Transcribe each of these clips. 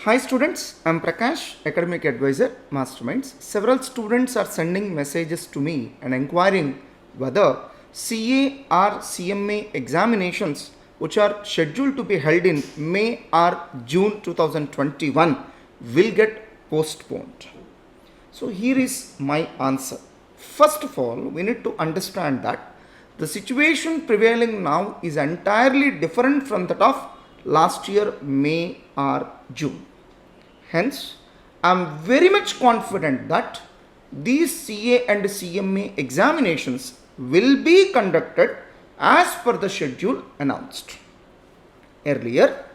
Hi students, I'm Prakash, Academic Advisor, Masterminds. Several students are sending messages to me and inquiring whether CA or CMA examinations which are scheduled to be held in May or June 2021 will get postponed. So here is my answer. First of all, we need to understand that the situation prevailing now is entirely different from that of last year May or June. Hence, I am very much confident that these CA and CMA examinations will be conducted as per the schedule announced. Earlier,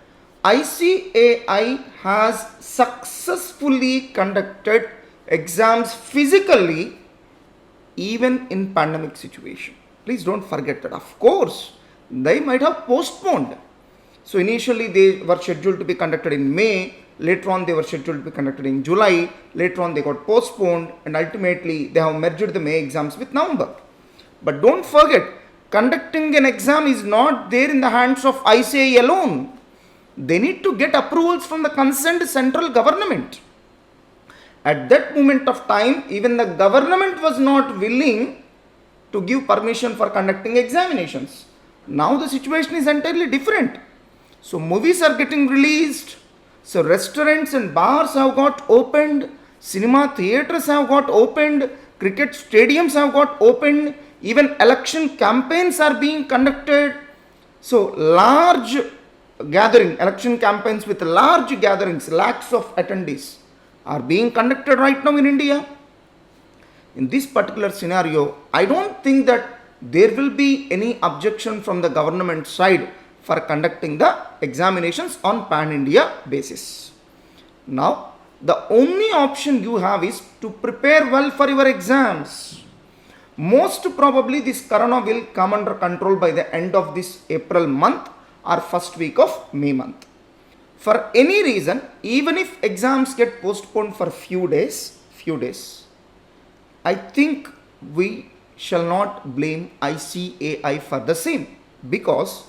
ICAI has successfully conducted exams physically even in pandemic situation. Please don't forget that. Of course, they might have postponed. So initially they were scheduled to be conducted in May, later on they were scheduled to be conducted in July, later on they got postponed, and ultimately they have merged the May exams with November. But don't forget, conducting an exam is not there in the hands of ICAI alone. They need to get approvals from the concerned central government. At that moment of time, even the government was not willing to give permission for conducting examinations. Now the situation is entirely different. So movies are getting released, so restaurants and bars have got opened, cinema theatres have got opened, cricket stadiums have got opened, even election campaigns are being conducted. So large gathering, election campaigns with large gatherings, lakhs of attendees are being conducted right now in India. In this particular scenario, I don't think that there will be any objection from the government side for conducting the examinations on pan-India basis. Now, the only option you have is to prepare well for your exams. Most probably this corona will come under control by the end of this April month or first week of May month. For any reason, even if exams get postponed for few days, I think we shall not blame ICAI for the same, because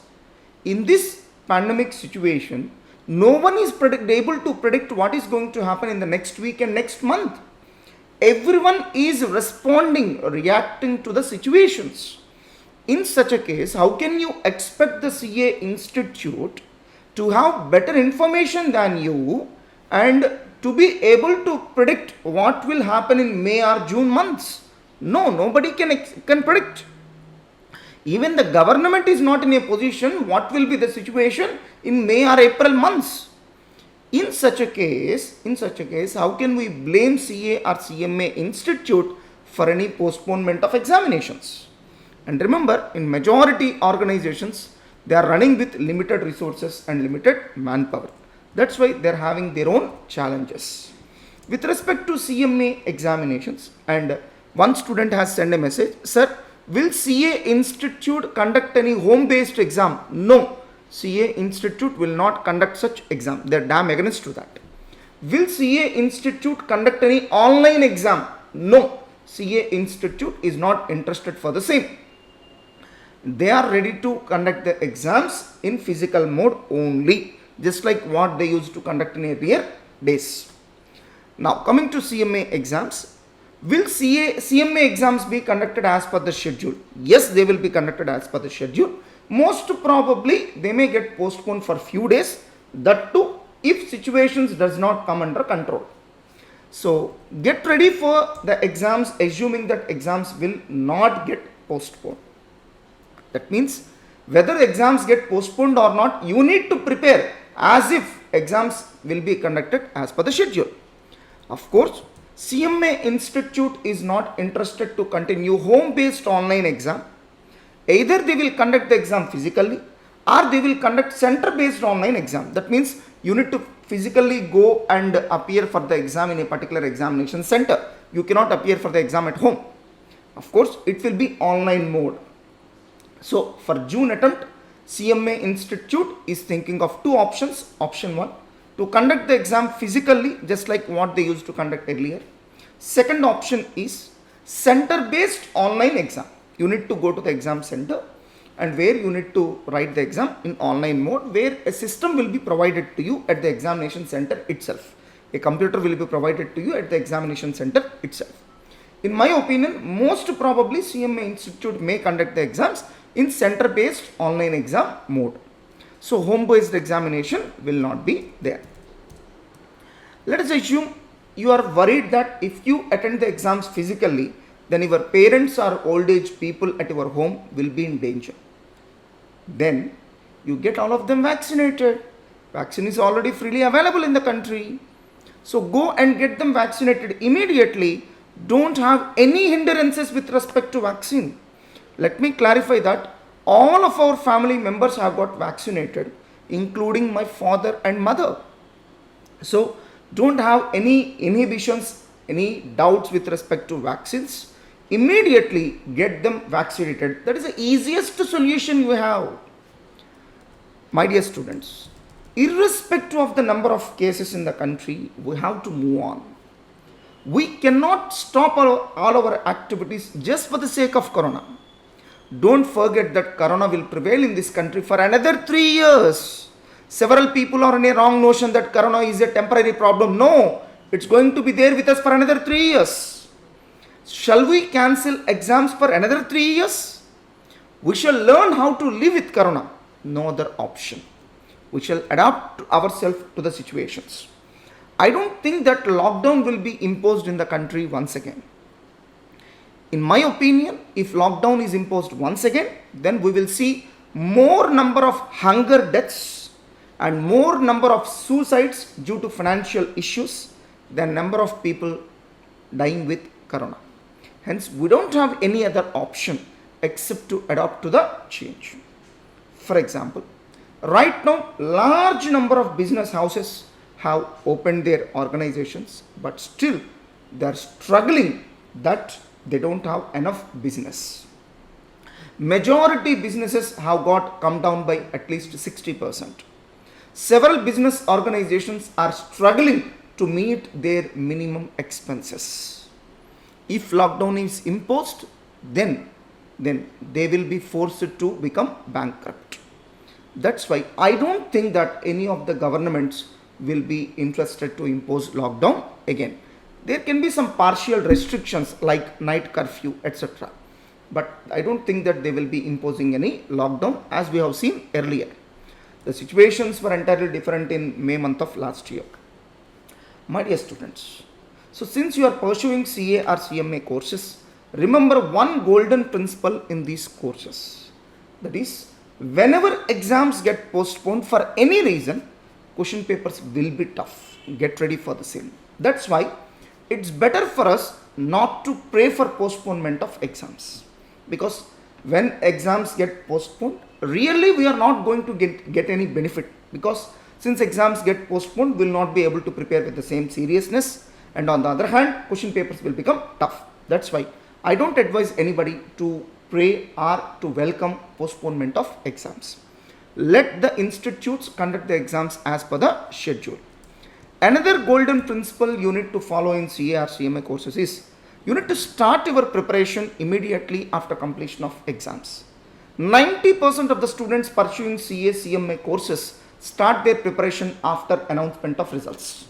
in this pandemic situation, no one is able to predict what is going to happen in the next week and next month. Everyone is responding, reacting to the situations. In such a case, how can you expect the CA Institute to have better information than you and to be able to predict what will happen in May or June months? No, nobody can predict. Even the government is not in a position what will be the situation in May or April months. In such a case, how can we blame CA or CMA Institute for any postponement of examinations? And remember, in majority organizations, they are running with limited resources and limited manpower. That's why they are having their own challenges. With respect to CMA examinations, and one student has sent a message, sir, will CA Institute conduct any home-based exam? No, CA Institute will not conduct such exam. They are damn against to that. Will CA Institute conduct any online exam? No, CA Institute is not interested for the same. They are ready to conduct the exams in physical mode only, just like what they used to conduct in earlier days. Now coming to CMA exams, will CMA exams be conducted as per the schedule? Yes, they will be conducted as per the schedule. Most probably they may get postponed for few days, that too if situations does not come under control. So get ready for the exams, assuming that exams will not get postponed. That means whether exams get postponed or not, you need to prepare as if exams will be conducted as per the schedule. Of course, CMA Institute is not interested to continue home-based online exam. Either they will conduct the exam physically or they will conduct center-based online exam. That means you need to physically go and appear for the exam in a particular examination center. You cannot appear for the exam at home. Of course, it will be online mode. So for June attempt, CMA Institute is thinking of two options. Option 1, to conduct the exam physically, just like what they used to conduct earlier. Second option is center based online exam. You need to go to the exam center and where you need to write the exam in online mode, where a system will be provided to you at the examination center itself. A computer will be provided to you at the examination center itself. In my opinion, most probably CMA Institute may conduct the exams in center based online exam mode. So home based examination will not be there. Let us assume you are worried that if you attend the exams physically, then your parents or old age people at your home will be in danger. Then you get all of them vaccinated. Vaccine is already freely available in the country. So go and get them vaccinated immediately. Don't have any hindrances with respect to vaccine. Let me clarify that all of our family members have got vaccinated, including my father and mother. So don't have any inhibitions, any doubts with respect to vaccines. Immediately get them vaccinated. That is the easiest solution you have. My dear students, irrespective of the number of cases in the country, we have to move on. We cannot stop all our activities just for the sake of corona. Don't forget that corona will prevail in this country for another 3 years. Several people are in a wrong notion that corona is a temporary problem. No, it's going to be there with us for another 3 years. Shall we cancel exams for another 3 years? We shall learn how to live with corona. No other option. We shall adapt ourselves to the situations. I don't think that lockdown will be imposed in the country once again. In my opinion, if lockdown is imposed once again, then we will see more number of hunger deaths and more number of suicides due to financial issues than number of people dying with corona. Hence, we don't have any other option except to adapt to the change. For example, right now, large number of business houses have opened their organizations, but still they are struggling that they don't have enough business. Majority businesses have got come down by at least 60%. Several business organizations are struggling to meet their minimum expenses. If lockdown is imposed, then they will be forced to become bankrupt. That's why I don't think that any of the governments will be interested to impose lockdown again. There can be some partial restrictions like night curfew, etc. But I don't think that they will be imposing any lockdown as we have seen earlier. The situations were entirely different in May month of last year. My dear students, so since you are pursuing CA or CMA courses, remember one golden principle in these courses. That is, whenever exams get postponed for any reason, question papers will be tough. Get ready for the same. That's why it's better for us not to pray for postponement of exams. Because when exams get postponed, really we are not going to get any benefit. Because since exams get postponed, we will not be able to prepare with the same seriousness. And on the other hand, question papers will become tough. That's why I don't advise anybody to pray or to welcome postponement of exams. Let the institutes conduct the exams as per the schedule. Another golden principle you need to follow in CA or CMA courses is you need to start your preparation immediately after completion of exams. 90% of the students pursuing CA, CMA courses start their preparation after announcement of results.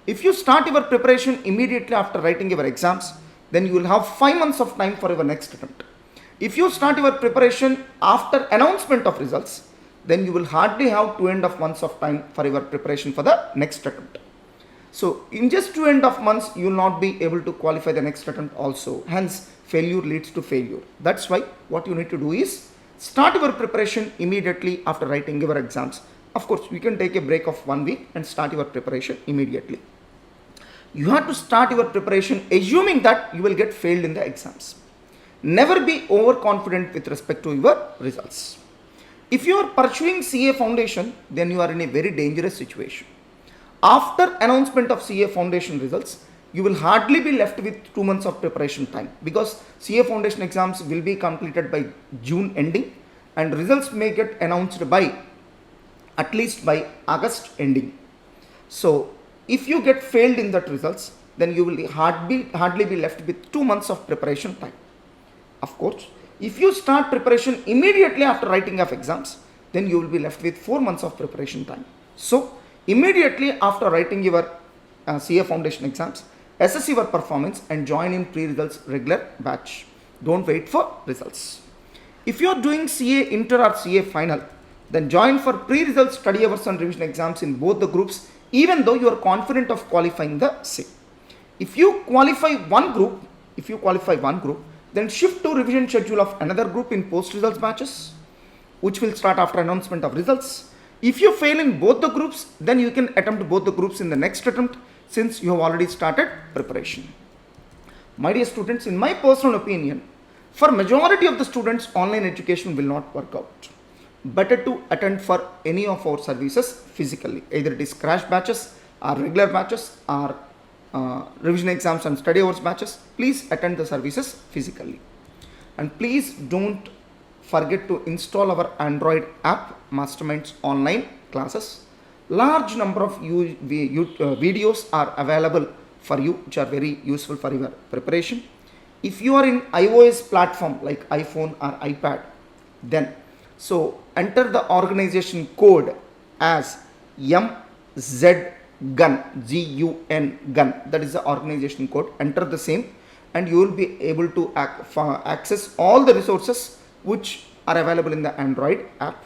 If you start your preparation immediately after writing your exams, then you will have 5 months of time for your next attempt. If you start your preparation after announcement of results, then you will hardly have 2.5 months of time for your preparation for the next attempt. So in just 2.5 months, you will not be able to qualify the next attempt also. Hence, failure leads to failure. That's why what you need to do is start your preparation immediately after writing your exams. Of course, you can take a break of 1 week and start your preparation immediately. You have to start your preparation assuming that you will get failed in the exams. Never be overconfident with respect to your results. If you are pursuing CA Foundation, then you are in a very dangerous situation. After announcement of CA Foundation results, you will hardly be left with 2 months of preparation time, because CA Foundation exams will be completed by June ending and results may get announced by at least by August ending. So if you get failed in that results, then you will hardly be left with 2 months of preparation time. Of course, If you start preparation immediately after writing of exams, then you will be left with 4 months of preparation time. So, immediately after writing your CA foundation exams, assess your performance and join in pre-results regular batch. Don't wait for results. If you are doing CA inter or CA final, then join for pre-results study hours and revision exams in both the groups, even though you are confident of qualifying the same. If you qualify one group, then shift to revision schedule of another group in post-results batches, which will start after announcement of results. If you fail in both the groups, then you can attempt both the groups in the next attempt, since you have already started preparation. My dear students, in my personal opinion, for majority of the students, online education will not work out. Better to attend for any of our services physically, either it is crash batches or regular batches or revision exams and study hours batches. Please attend the services physically. And please don't forget to install our Android app, Masterminds Online Classes. Large number of videos are available for you, which are very useful for your preparation. If you are in iOS platform like iPhone or iPad, then so enter the organization code as MZ GUN, GUN, GUN. That is the organization code. Enter the same, and you will be able to access all the resources which are available in the Android app.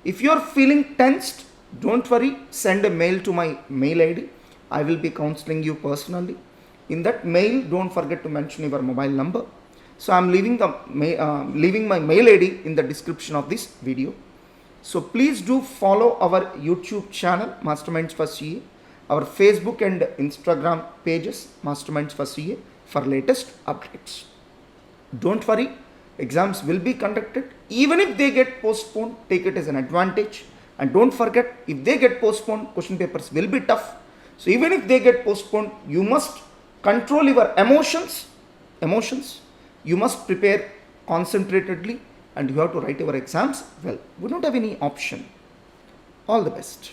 If you are feeling tensed, don't worry. Send a mail to my mail ID. I will be counseling you personally. In that mail, don't forget to mention your mobile number. So I am leaving my mail ID in the description of this video. So please do follow our YouTube channel, Masterminds for CA, our Facebook and Instagram pages, Masterminds for CA, for latest updates. Don't worry, exams will be conducted. Even if they get postponed, take it as an advantage. And don't forget, if they get postponed, question papers will be tough. So even if they get postponed, you must control your emotions. You must prepare concentratedly, and you have to write your exams well. We don't have any option. All the best.